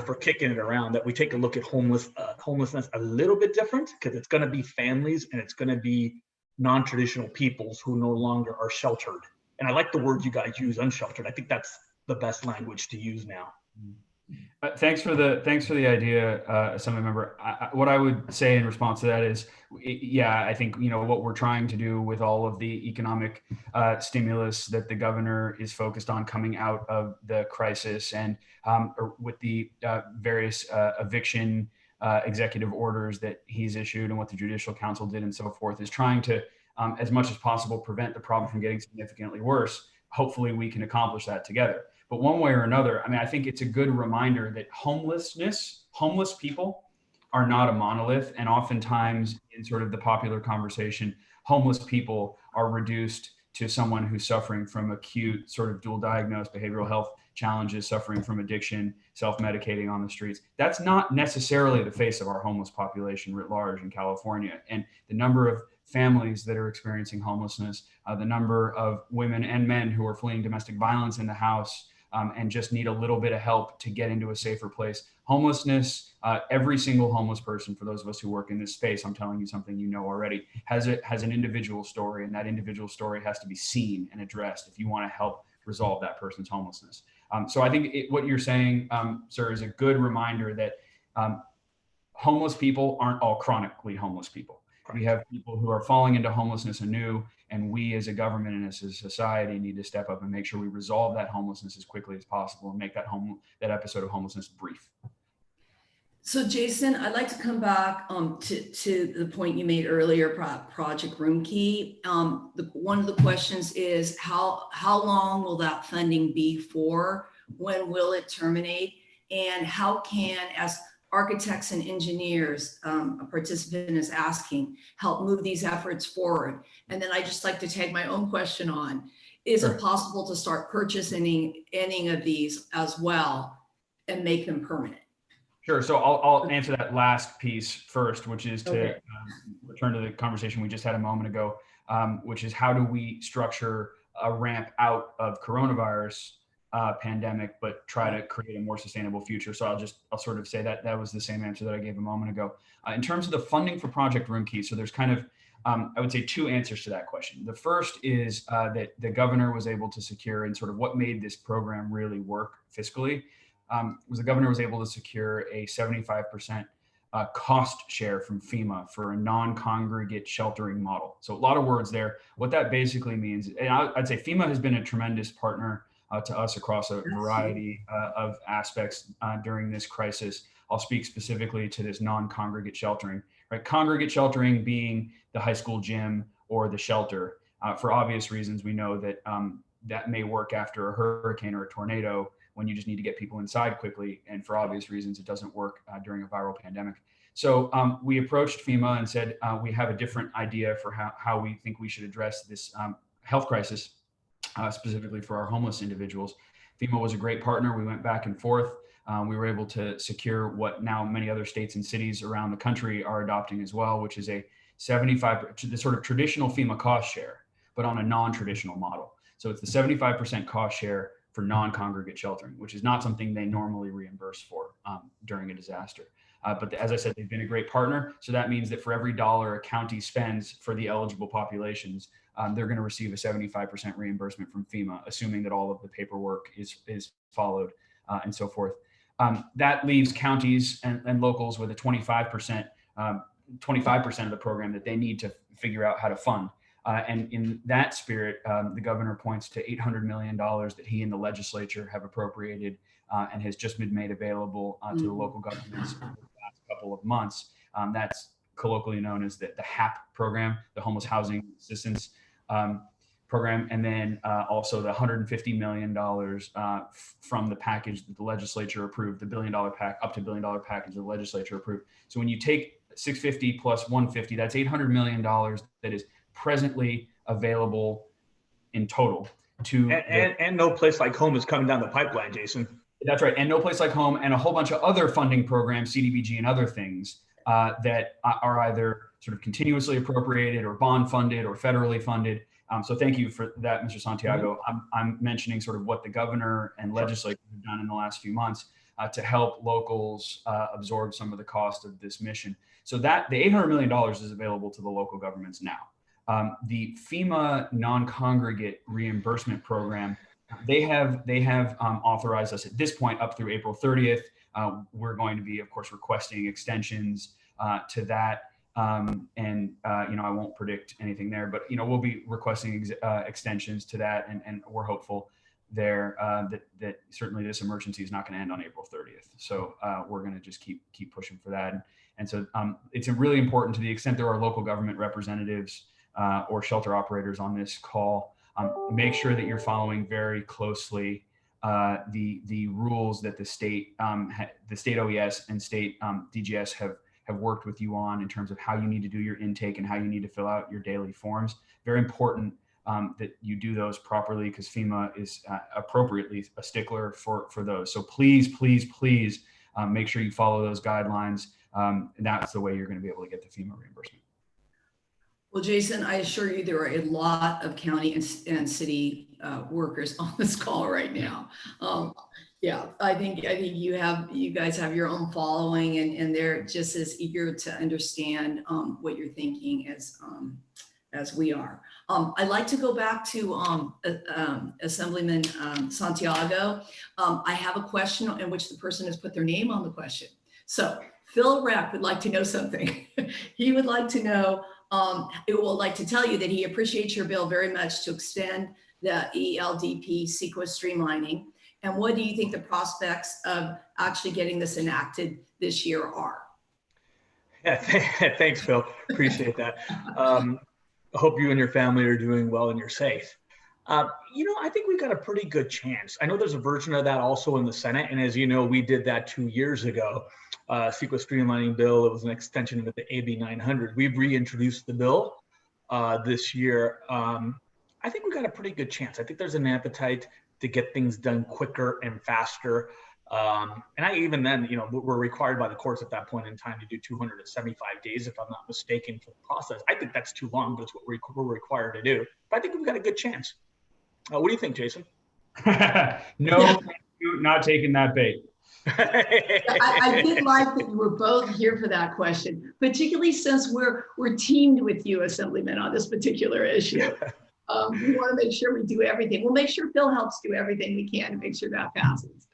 for kicking it around, that we take a look at homelessness a little bit different, because it's going to be families and it's going to be non-traditional peoples who no longer are sheltered. And I like the word you guys use, unsheltered. I think that's the best language to use now. Thanks for the idea, Assemblymember. What I would say in response to that is, yeah, I think what we're trying to do with all of the economic stimulus that the governor is focused on coming out of the crisis, and with the various eviction executive orders that he's issued and what the Judicial Council did and so forth, is trying to, as much as possible, prevent the problem from getting significantly worse. Hopefully we can accomplish that together. But one way or another, I think it's a good reminder that homeless people are not a monolith. And oftentimes in sort of the popular conversation, homeless people are reduced to someone who's suffering from acute sort of dual diagnosed behavioral health challenges, suffering from addiction, self-medicating on the streets. That's not necessarily the face of our homeless population writ large in California. And the number of families that are experiencing homelessness, the number of women and men who are fleeing domestic violence in the house, and just need a little bit of help to get into a safer place. Homelessness, every single homeless person, for those of us who work in this space, I'm telling you something you know already, has an individual story, and that individual story has to be seen and addressed if you want to help resolve that person's homelessness. So I think what you're saying, sir, is a good reminder that homeless people aren't all chronically homeless people. We have people who are falling into homelessness anew, and we as a government and as a society need to step up and make sure we resolve that homelessness as quickly as possible and make that episode of homelessness brief. So Jason, I'd like to come back to the point you made earlier, Project Room Key. One of the questions is how long will that funding be for? When will it terminate? And how can, as architects and engineers, a participant is asking, help move these efforts forward? And then I just like to tag my own question on, is Sure. it possible to start purchasing any of these as well and make them permanent? Sure. So I'll answer that last piece first, which is to Okay. return to the conversation we just had a moment ago, which is how do we structure a ramp out of coronavirus pandemic, but try to create a more sustainable future. So I'll sort of say that was the same answer that I gave a moment ago. In terms of the funding for Project Roomkey, so there's kind of, I would say, two answers to that question. The first is that the governor was able to secure, and sort of what made this program really work fiscally, was the governor was able to secure a 75% cost share from FEMA for a non-congregate sheltering model. So a lot of words there. What that basically means, and I'd say FEMA has been a tremendous partner to us across a variety of aspects during this crisis. I'll speak specifically to this non-congregate sheltering, right? Congregate sheltering being the high school gym or the shelter. For obvious reasons, we know that that may work after a hurricane or a tornado when you just need to get people inside quickly. And for obvious reasons, it doesn't work during a viral pandemic. So we approached FEMA and said, we have a different idea for how we think we should address this health crisis, specifically for our homeless individuals. FEMA was a great partner. We went back and forth. We were able to secure what now many other states and cities around the country are adopting as well, which is a 75, the sort of traditional FEMA cost share, but on a non-traditional model. So it's the 75% cost share for non-congregate sheltering, which is not something they normally reimburse for during a disaster. But as I said, they've been a great partner. So that means that for every dollar a county spends for the eligible populations, they're going to receive a 75% reimbursement from FEMA, assuming that all of the paperwork is followed and so forth. That leaves counties and locals with a 25% of the program that they need to figure out how to fund. And in that spirit, the governor points to $800 million that he and the legislature have appropriated and has just been made available to the local governments over the last couple of months. That's colloquially known as the HAP program, the Homeless Housing Assistance Program, and then also the $150 million from the package that the legislature approved, the $1 billion up to $1 billion package the legislature approved. So when you take 650 plus 150, that's $800 million that is presently available in total to and no place like home is coming down the pipeline, Jason. That's right. And no place like home and a whole bunch of other funding programs, Cdbg and other things that are either sort of continuously appropriated or bond funded or federally funded. So thank you for that, Mr. Santiago. I'm mentioning sort of what the governor and legislature have done in the last few months to help locals absorb some of the cost of this mission. So that the $800 million is available to the local governments now. The FEMA non-congregate reimbursement program, they have authorized us at this point up through April 30th. We're going to be, of course, requesting extensions to that. I won't predict anything there, but, we'll be requesting extensions to that. And we're hopeful there that certainly this emergency is not going to end on April 30th. So we're going to just keep pushing for that. And so it's really important, to the extent there are local government representatives or shelter operators on this call, make sure that you're following very closely the rules that the state OES and state DGS have worked with you on in terms of how you need to do your intake and how you need to fill out your daily forms. Very important that you do those properly, because FEMA is appropriately a stickler for those. So please make sure you follow those guidelines. And that's the way you're going to be able to get the FEMA reimbursement. Well, Jason, I assure you there are a lot of county and city workers on this call right now. Yeah, I think you guys have your own following, and they're just as eager to understand what you're thinking as we are. I'd like to go back to Assemblyman Santiago. I have a question in which the person has put their name on the question. So Phil Reck would like to know something. He would like to know, like to tell you that he appreciates your bill very much to extend the ELDP CEQA streamlining. And what do you think the prospects of actually getting this enacted this year are? Yeah, thanks, Phil. Appreciate that. I hope you and your family are doing well and you're safe. I think we've got a pretty good chance. I know there's a version of that also in the Senate. And as you know, we did that 2 years ago. CEQA streamlining bill. It was an extension of the AB 900. We've reintroduced the bill this year. I think we've got a pretty good chance. I think there's an appetite to get things done quicker and faster. And even then, we're required by the courts at that point in time to do 275 days, if I'm not mistaken, for the process. I think that's too long, but it's what we're required to do. But I think we've got a good chance. What do you think, Jason? No, not taking that bait. I did like that you were both here for that question, particularly since we're teamed with you, Assemblyman, on this particular issue. We want to make sure we do everything. We'll make sure Phil helps do everything we can to make sure that passes.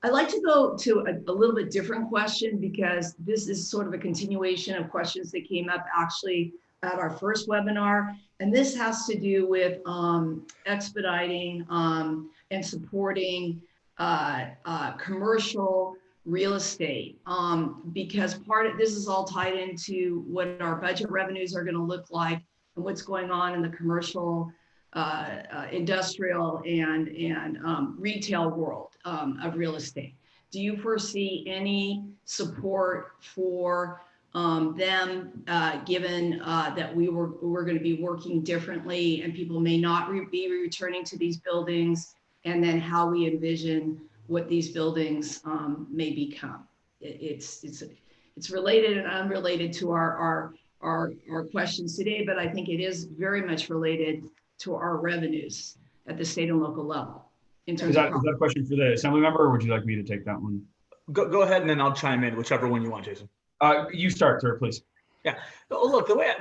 I'd like to go to a little bit different question, because this is sort of a continuation of questions that came up actually at our first webinar. And this has to do with expediting and supporting commercial real estate, because this is all tied into what our budget revenues are going to look like and what's going on in the commercial, industrial, and retail world of real estate. Do you foresee any support for them, given that we're going to be working differently and people may not be returning to these buildings, and then how we envision what these buildings may become? It's related and unrelated to our questions today, but I think it is very much related to our revenues at the state and local level. In terms is that a question for the Assembly member, or would you like me to take that one? Go ahead, and then I'll chime in, whichever one you want, Jason. You start, sir, please. Yeah. Look, the way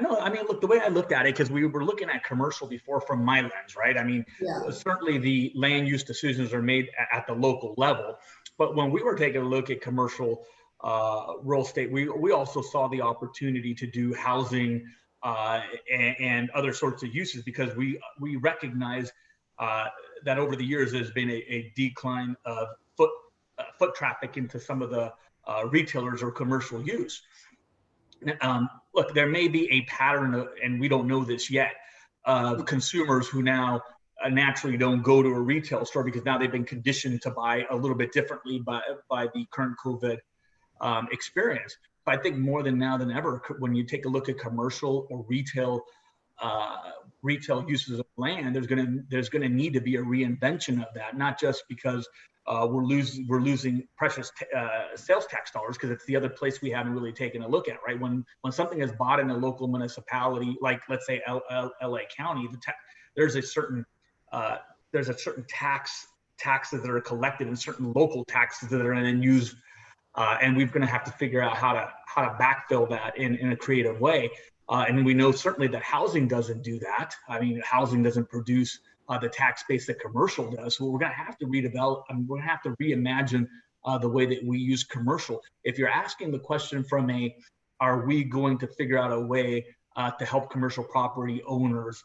I looked at it, because we were looking at commercial before from my lens, right? I mean, certainly the land use decisions are made at the local level, but when we were taking a look at commercial real estate, we also saw the opportunity to do housing and other sorts of uses, because we recognize that over the years there's been a decline of foot traffic into some of the retailers or commercial use. Look, there may be a pattern and we don't know this yet, of consumers who now naturally don't go to a retail store because now they've been conditioned to buy a little bit differently by the current COVID experience. But I think more than now than ever, when you take a look at commercial or retail uses of land, there's gonna need to be a reinvention of that, not just because we're losing precious sales tax dollars, because it's the other place we haven't really taken a look at, right? When something is bought in a local municipality, like let's say LA County, there's a certain taxes that are collected, and certain local taxes that are then used, and we're going to have to figure out how to backfill that in a creative way. And we know certainly that housing doesn't do that. I mean, housing doesn't produce the tax base that commercial does. So we're going to have to redevelop, and we're going to have to reimagine the way that we use commercial. If you're asking the question from are we going to figure out a way to help commercial property owners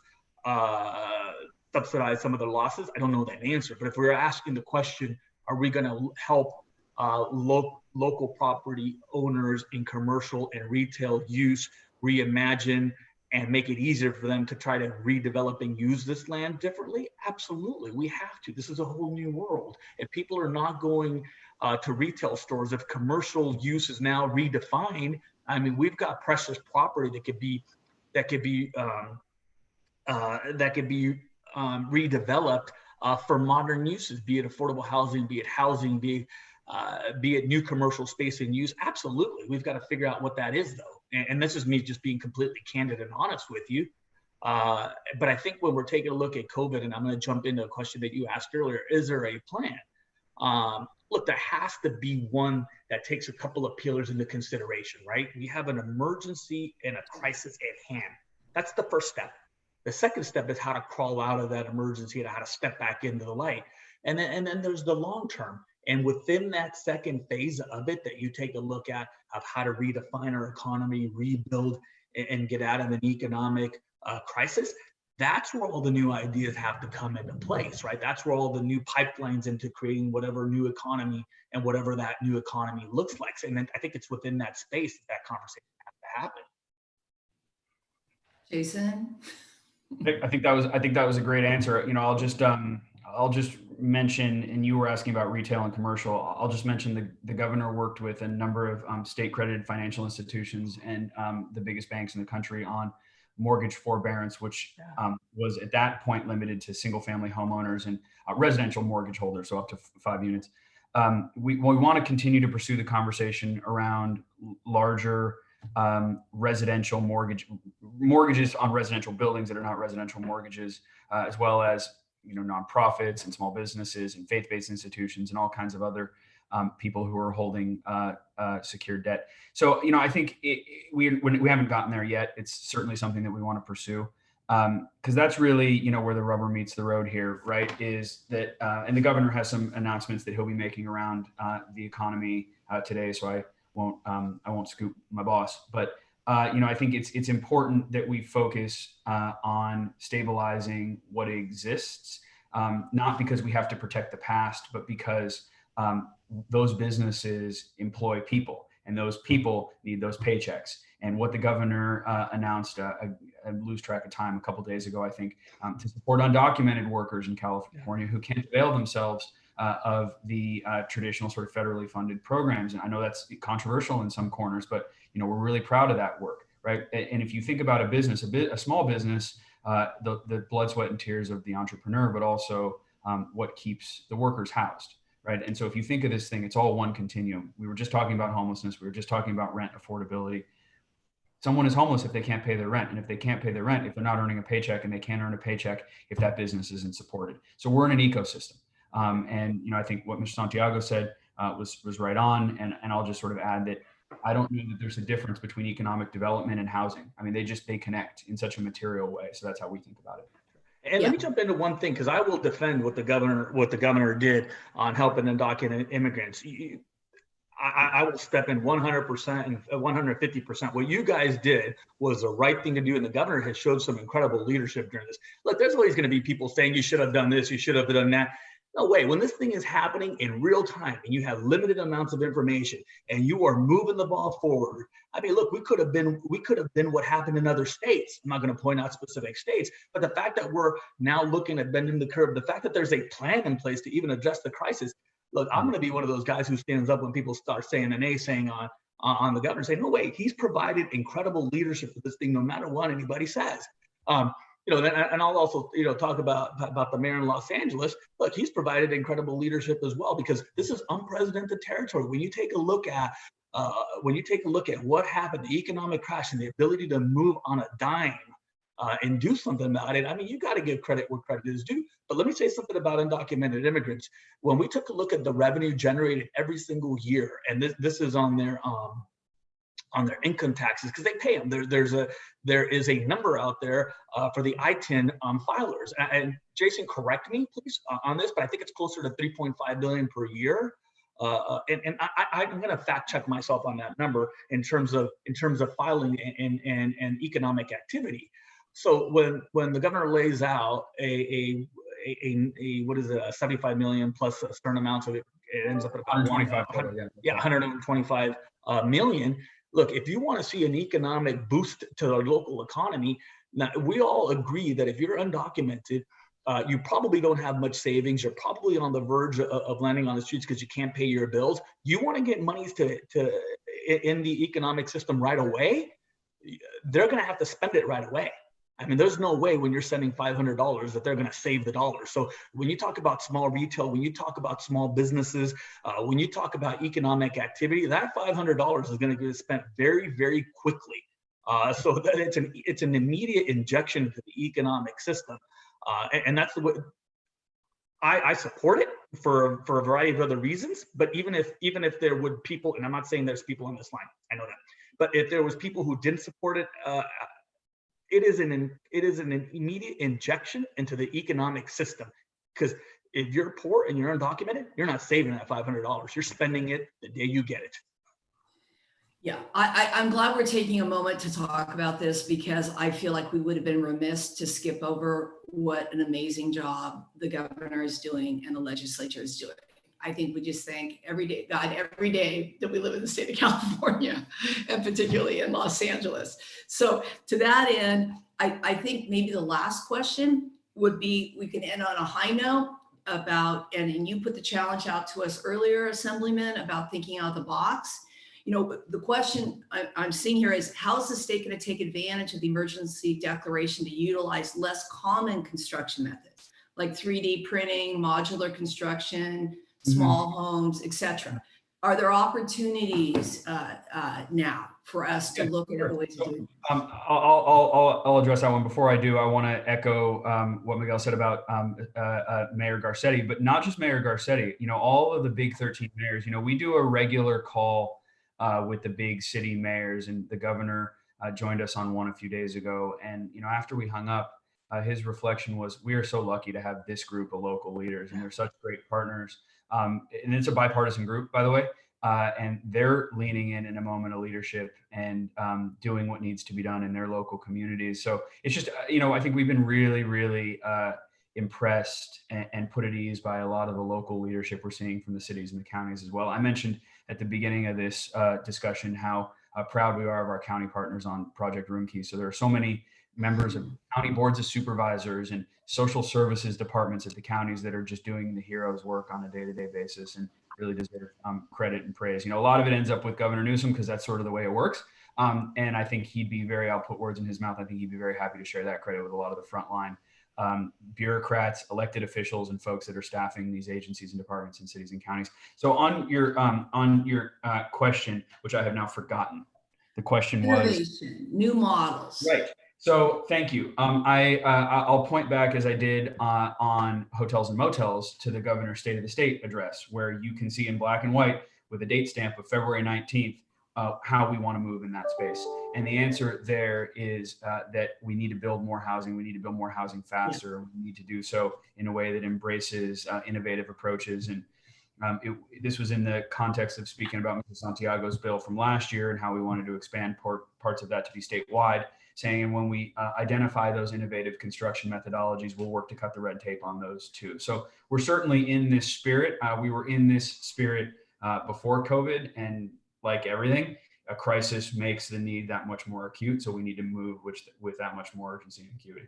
subsidize some of their losses, I don't know that answer. But if we're asking the question, are we going to help local property owners in commercial and retail use reimagine and make it easier for them to try to redevelop and use this land differently? Absolutely, we have to. This is a whole new world. If people are not going to retail stores, if commercial use is now redefined, I mean, we've got precious property that could be redeveloped for modern uses, be it affordable housing, be it new commercial space in use. Absolutely, we've got to figure out what that is, though. And this is me just being completely candid and honest with you. But I think when we're taking a look at COVID, and I'm going to jump into a question that you asked earlier, is there a plan? Look, there has to be one that takes a couple of pillars into consideration, right? We have an emergency and a crisis at hand. That's the first step. The second step is how to crawl out of that emergency and how to step back into the light. And then there's the long term. And within that second phase of it that you take a look at of how to redefine our economy, rebuild, and get out of an economic crisis, that's where all the new ideas have to come into place, right? That's where all the new pipelines into creating whatever new economy and whatever that new economy looks like. And then I think it's within that space that conversation has to happen. Jason? I think that was a great answer. I'll just I'll just mention, and you were asking about retail and commercial. I'll just mention the governor worked with a number of state credited financial institutions and the biggest banks in the country on mortgage forbearance, which was at that point limited to single family homeowners and residential mortgage holders, so up to 5 units. We want to continue to pursue the conversation around larger residential mortgages on residential buildings that are not residential mortgages, as well as nonprofits and small businesses and faith-based institutions and all kinds of other people who are holding secured debt. So I think we haven't gotten there yet. It's certainly something that we want to pursue, because that's really where the rubber meets the road here, right? Is that and the governor has some announcements that he'll be making around the economy today. So I won't scoop my boss, but I think it's important that we focus on stabilizing what exists, not because we have to protect the past, but because those businesses employ people, and those people need those paychecks. And what the governor announced, I lose track of time, a couple of days ago, I think, to support undocumented workers in California who can't avail themselves of the traditional sort of federally funded programs. And I know that's controversial in some corners, but we're really proud of that work, right? And if you think about a business, a small business, the blood, sweat, and tears of the entrepreneur, but also what keeps the workers housed, right? And so if you think of this thing, it's all one continuum. We were just talking about homelessness. We were just talking about rent affordability. Someone is homeless if they can't pay their rent. And if they can't pay their rent, if they're not earning a paycheck, and they can't earn a paycheck if that business isn't supported. So we're in an ecosystem. And I think what Mr. Santiago said was right on. And I'll just sort of add that I don't know that there's a difference between economic development and housing. I mean, they connect in such a material way. So that's how we think about it. And let me jump into one thing, because I will defend what the governor did on helping undocumented immigrants. I will step in 100% and 150%. What you guys did was the right thing to do, and the governor has showed some incredible leadership during this. Look, there's always going to be people saying you should have done this, you should have done that. No way. When this thing is happening in real time and you have limited amounts of information and you are moving the ball forward, I mean, look, we could have been what happened in other states. I'm not going to point out specific states, but the fact that we're now looking at bending the curve, the fact that there's a plan in place to even address the crisis. Look, I'm going to be one of those guys who stands up when people start saying an naysaying on the governor, saying, no way, he's provided incredible leadership for this thing, no matter what anybody says. And I'll also, talk about the mayor in Los Angeles. Look, he's provided incredible leadership as well, because this is unprecedented territory. When you take a look at what happened, the economic crash and the ability to move on a dime and do something about it, I mean, you got to give credit where credit is due. But let me say something about undocumented immigrants. When we took a look at the revenue generated every single year, and this is on their income taxes, because they pay them. There is a number out there for the I-10 filers. And Jason, correct me please on this, but I think it's closer to 3.5 billion per year. And I'm going to fact check myself on that number in terms of filing and economic activity. So when the governor lays out a what is it, a 75 million plus a certain amount of it ends up at about 125 million. Look, if you want to see an economic boost to the local economy, now we all agree that if you're undocumented, you probably don't have much savings. You're probably on the verge of landing on the streets because you can't pay your bills. You want to get monies in the economic system right away, they're going to have to spend it right away. I mean, there's no way when you're sending $500 that they're going to save the dollar. So when you talk about small retail, when you talk about small businesses, when you talk about economic activity, that $500 is going to get spent very, very quickly. So that it's an immediate injection into the economic system. And that's the way I support it for a variety of other reasons. But even if there would people, and I'm not saying there's people on this line, I know that, but if there was people who didn't support it, it is an immediate injection into the economic system. Because if you're poor and you're undocumented, you're not saving that $500. You're spending it the day you get it. Yeah, I'm glad we're taking a moment to talk about this, because I feel like we would have been remiss to skip over what an amazing job the governor is doing and the legislature is doing. I think we just thank every day, God, every day that we live in the state of California, and particularly in Los Angeles. So to that end, I think maybe the last question would be, we can end on a high note. about, and you put the challenge out to us earlier, Assemblyman, about thinking out of the box. You know, the question I'm seeing here is, how is the state going to take advantage of the emergency declaration to utilize less common construction methods like 3D printing, modular construction, small homes, etc.? Are there opportunities now for us to look at other ways of doing it? I'll address that one. Before I do, I want to echo what Miguel said about Mayor Garcetti, but not just Mayor Garcetti. You know, all of the big 13 mayors. You know, we do a regular call with the big city mayors, and the governor joined us on one a few days ago. And you know, after we hung up, his reflection was, "We are so lucky to have this group of local leaders, and they're such great partners." And it's a bipartisan group, by the way. And they're leaning in a moment of leadership and doing what needs to be done in their local communities. So it's just, you know, I think we've been really, really impressed and put at ease by a lot of the local leadership we're seeing from the cities and the counties as well. I mentioned at the beginning of this discussion how proud we are of our county partners on Project Room Key. So there are so many members of county boards of supervisors and social services departments at the counties that are just doing the heroes work on a day-to-day basis and really deserve credit and praise. You know, a lot of it ends up with Governor Newsom because that's sort of the way it works. And I think he'd be very, I'll put words in his mouth, I think he'd be very happy to share that credit with a lot of the frontline bureaucrats, elected officials, and folks that are staffing these agencies and departments in cities and counties. So on your question, which I have now forgotten, the question was innovation, new models. Right. So thank you. I'll point back, as I did on hotels and motels, to the governor's State of the State address, where you can see in black and white with a date stamp of February 19th how we want to move in that space. And the answer there is that we need to build more housing. We need to build more housing faster. We need to do so in a way that embraces innovative approaches. And this was in the context of speaking about Mr. Santiago's bill from last year and how we wanted to expand parts of that to be statewide, saying, and when we identify those innovative construction methodologies, we'll work to cut the red tape on those too. So we're certainly in this spirit. We were in this spirit before COVID, and like everything, a crisis makes the need that much more acute. So we need to move with that much more urgency and acuity.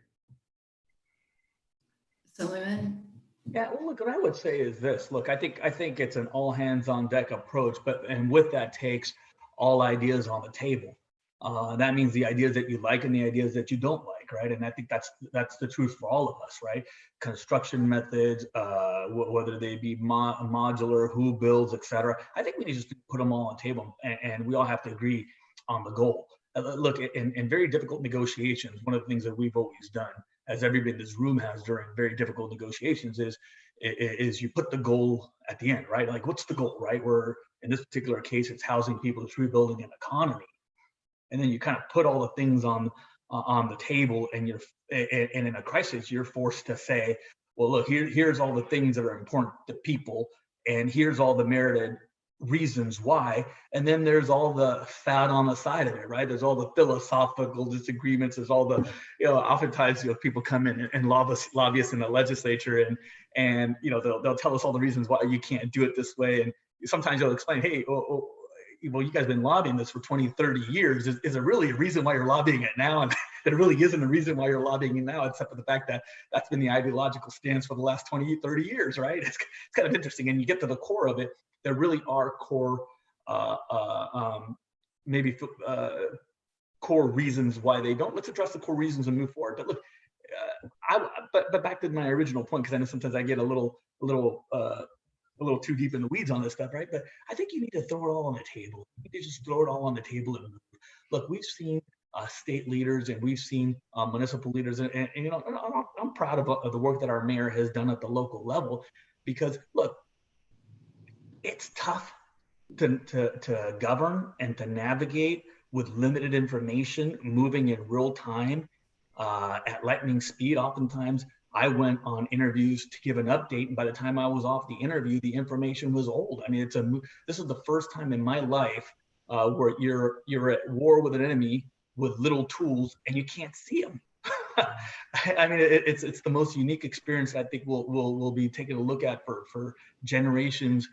Assemblyman? Yeah, well, look, what I would say is this. Look, I think it's an all hands on deck approach, and with that takes all ideas on the table. That means the ideas that you like and the ideas that you don't like, right? And I think that's the truth for all of us, right? Construction methods, whether they be modular, who builds, et cetera. I think we need to just put them all on the table, and we all have to agree on the goal. Look, in very difficult negotiations, one of the things that we've always done, as everybody in this room has during very difficult negotiations, is you put the goal at the end, right? Like, what's the goal, right? Where in this particular case, it's housing people, it's rebuilding an economy. And then you kind of put all the things on the table, and in a crisis, you're forced to say, well, look, here's all the things that are important to people, and here's all the merited reasons why. And then there's all the fat on the side of it, right? There's all the philosophical disagreements. There's all the, oftentimes, people come in and lobbyists in the legislature, and they'll tell us all the reasons why you can't do it this way. And sometimes they'll explain, hey, well, you guys have been lobbying this for 20, 30 years. Is there really a reason why you're lobbying it now? And there really isn't a reason why you're lobbying it now, except for the fact that that's been the ideological stance for the last 20, 30 years, right? It's kind of interesting. And you get to the core of it, there really are core, core reasons why they don't. Let's address the core reasons and move forward. But look, but back to my original point, because I know sometimes I get a little too deep in the weeds on this stuff, right? But I think you need to throw it all on the table. You need to just throw it all on the table and move. Look, we've seen state leaders, and we've seen municipal leaders, and I'm proud of the work that our mayor has done at the local level, because look, it's tough to govern and to navigate with limited information, moving in real time at lightning speed. Oftentimes, I went on interviews to give an update, and by the time I was off the interview, the information was old. I mean, this is the first time in my life where you're at war with an enemy with little tools and you can't see them. I mean, it's the most unique experience I think we'll be taking a look at for generations,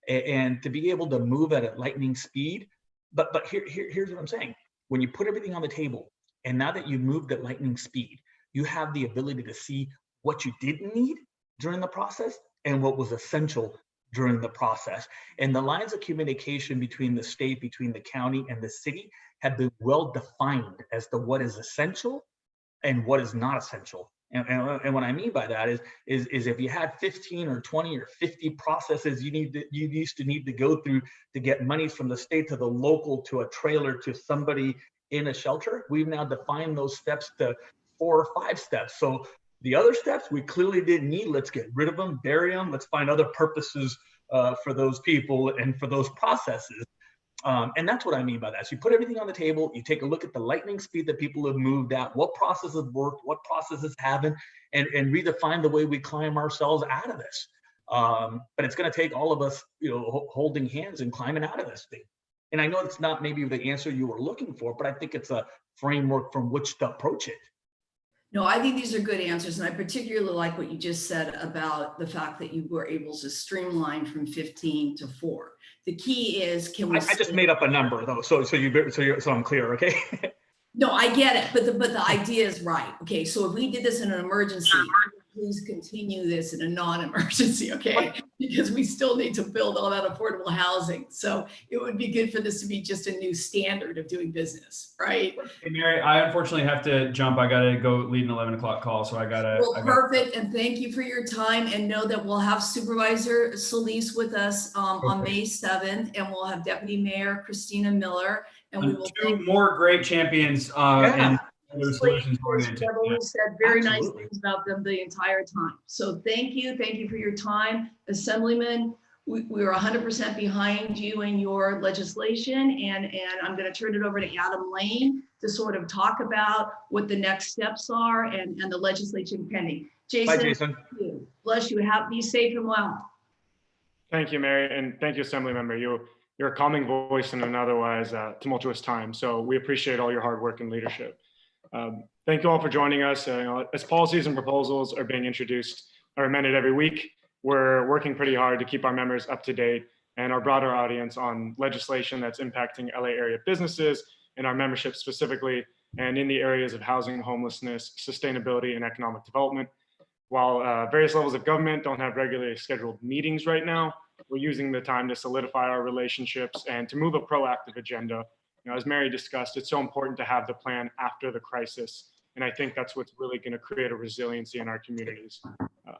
and to be able to move at a lightning speed. But here's what I'm saying: when you put everything on the table, and now that you've moved at lightning speed, you have the ability to see what you didn't need during the process and what was essential during the process. And the lines of communication between the state, between the county and the city have been well defined as to what is essential and what is not essential. And what I mean by that is if you had 15 or 20 or 50 processes you used to need to go through to get money from the state to the local to a trailer to somebody in a shelter, we've now defined those steps to 4 or 5 steps. So the other steps we clearly didn't need. Let's get rid of them, bury them. Let's find other purposes for those people and for those processes. And that's what I mean by that. So you put everything on the table, you take a look at the lightning speed that people have moved at, what processes worked, what processes haven't, and redefine the way we climb ourselves out of this. But it's going to take all of us, holding hands and climbing out of this thing. And I know it's not maybe the answer you were looking for, but I think it's a framework from which to approach it. No, I think these are good answers. And I particularly like what you just said about the fact that you were able to streamline from 15 to 4. The key is, can we? I just made up a number though, so I'm clear, okay? No, I get it, but the idea is right. Okay, so if we did this in an emergency, please continue this in a non-emergency, okay? Because we still need to build all that affordable housing. So it would be good for this to be just a new standard of doing business, right? Hey, Mary, I unfortunately have to jump. I got to go lead an 11 o'clock call. So Well, perfect. And thank you for your time. And know that we'll have Supervisor Solis with us on May 7th. And we'll have Deputy Mayor Christina Miller. And we will two more great champions and other solutions oriented. who said very nice Absolutely. things about them the entire time. So thank you for your time, Assemblyman. We are 100% behind you and your legislation, and I'm going to turn it over to Adam Lane to sort of talk about what the next steps are and the legislation pending. Jason, Bye, Jason. thank you. Bless you. Be safe and well. Thank you, Mary, and thank you, Assemblymember. You're a calming voice in an otherwise tumultuous time. So we appreciate all your hard work and leadership. Thank you all for joining us. As policies and proposals are being introduced or amended every week, we're working pretty hard to keep our members up to date and our broader audience on legislation that's impacting LA area businesses and our membership specifically, and in the areas of housing, homelessness, sustainability, and economic development. While various levels of government don't have regularly scheduled meetings right now, we're using the time to solidify our relationships and to move a proactive agenda. As Mary discussed, it's so important to have the plan after the crisis. And I think that's what's really going to create a resiliency in our communities.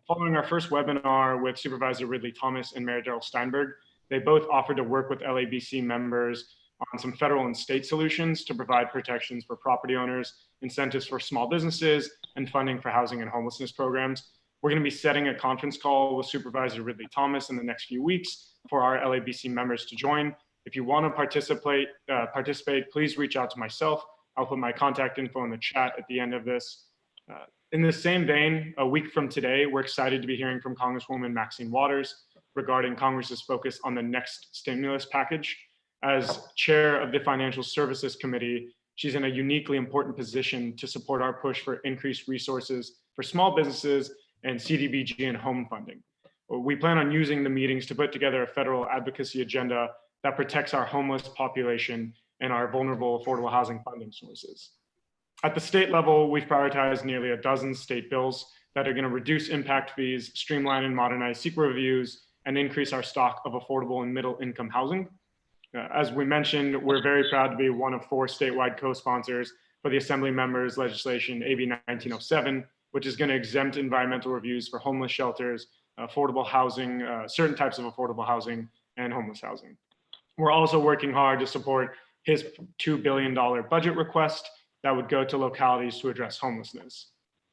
Following our first webinar with Supervisor Ridley Thomas and Mayor Darrell Steinberg, they both offered to work with LABC members on some federal and state solutions to provide protections for property owners, incentives for small businesses, and funding for housing and homelessness programs. We're going to be setting a conference call with Supervisor Ridley Thomas in the next few weeks for our LABC members to join. If you want to participate, please reach out to myself. I'll put my contact info in the chat at the end of this. In the same vein, a week from today, we're excited to be hearing from Congresswoman Maxine regarding Congress's focus on the next stimulus package. As chair of the Financial Services Committee, she's in a uniquely important position to support our push for increased resources for small businesses and Cdbg and home funding. We plan on using the meetings to put together a federal advocacy agenda that protects our homeless population and our vulnerable affordable housing funding sources. At the state level, we've prioritized nearly a dozen state bills that are going to reduce impact fees, streamline and modernize secret reviews, and increase our stock of affordable and middle income housing. As we mentioned, we're very proud to be one of 4 statewide co-sponsors for the Assembly members' legislation, AB 1907, which is going to exempt environmental reviews for homeless shelters, affordable housing, certain types of affordable housing, and homeless housing. We're also working hard to support his $2 billion budget request that would go to localities to address homelessness.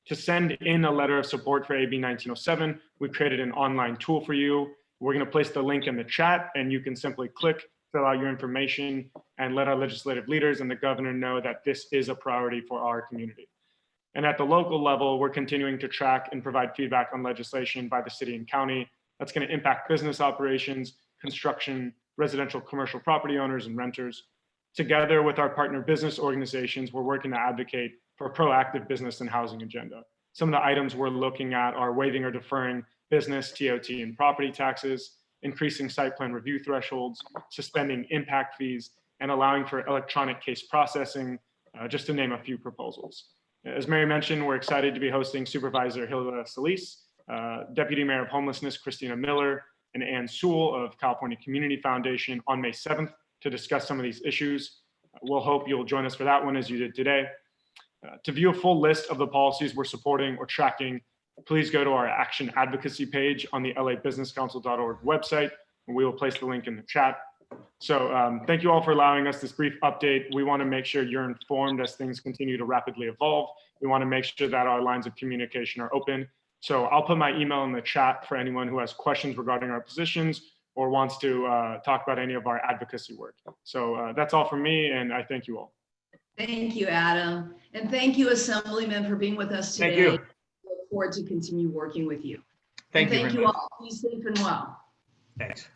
To send in a letter of support for AB 1907, we created an online tool for you. We're going to place the link in the chat, and you can simply click, fill out your information, and let our legislative leaders and the governor know that this is a priority for our community. And at the local level, we're continuing to track and provide feedback on legislation by the city and county that's going to impact business operations, construction, residential commercial property owners, and renters. Together with our partner business organizations, we're working to advocate for a proactive business and housing agenda. Some of the items we're looking at are waiving or deferring business, TOT, and property taxes, increasing site plan review thresholds, suspending impact fees, and allowing for electronic case processing, just to name a few proposals. As Mary mentioned, we're excited to be hosting Supervisor Hilda Solis Deputy Mayor of Homelessness, Christina Miller, and Ann Sewell of California Community Foundation on May 7th to discuss some of these issues. We'll hope you'll join us for that one as you did today. To view a full list of the policies we're supporting or tracking, please go to our Action Advocacy page on the labusinesscouncil.org website, and we will place the link in the chat. So thank you all for allowing us this brief update. We want to make sure you're informed as things continue to rapidly evolve. We want to make sure that our lines of communication are open. So I'll put my email in the chat for anyone who has questions regarding our positions or wants to talk about any of our advocacy work. So that's all from me, and I thank you all. Thank you, Adam. And thank you, Assemblyman, for being with us today. Thank you. Look forward to continue working with you. Thank you Thank very you much. all. Be safe and well. Thanks.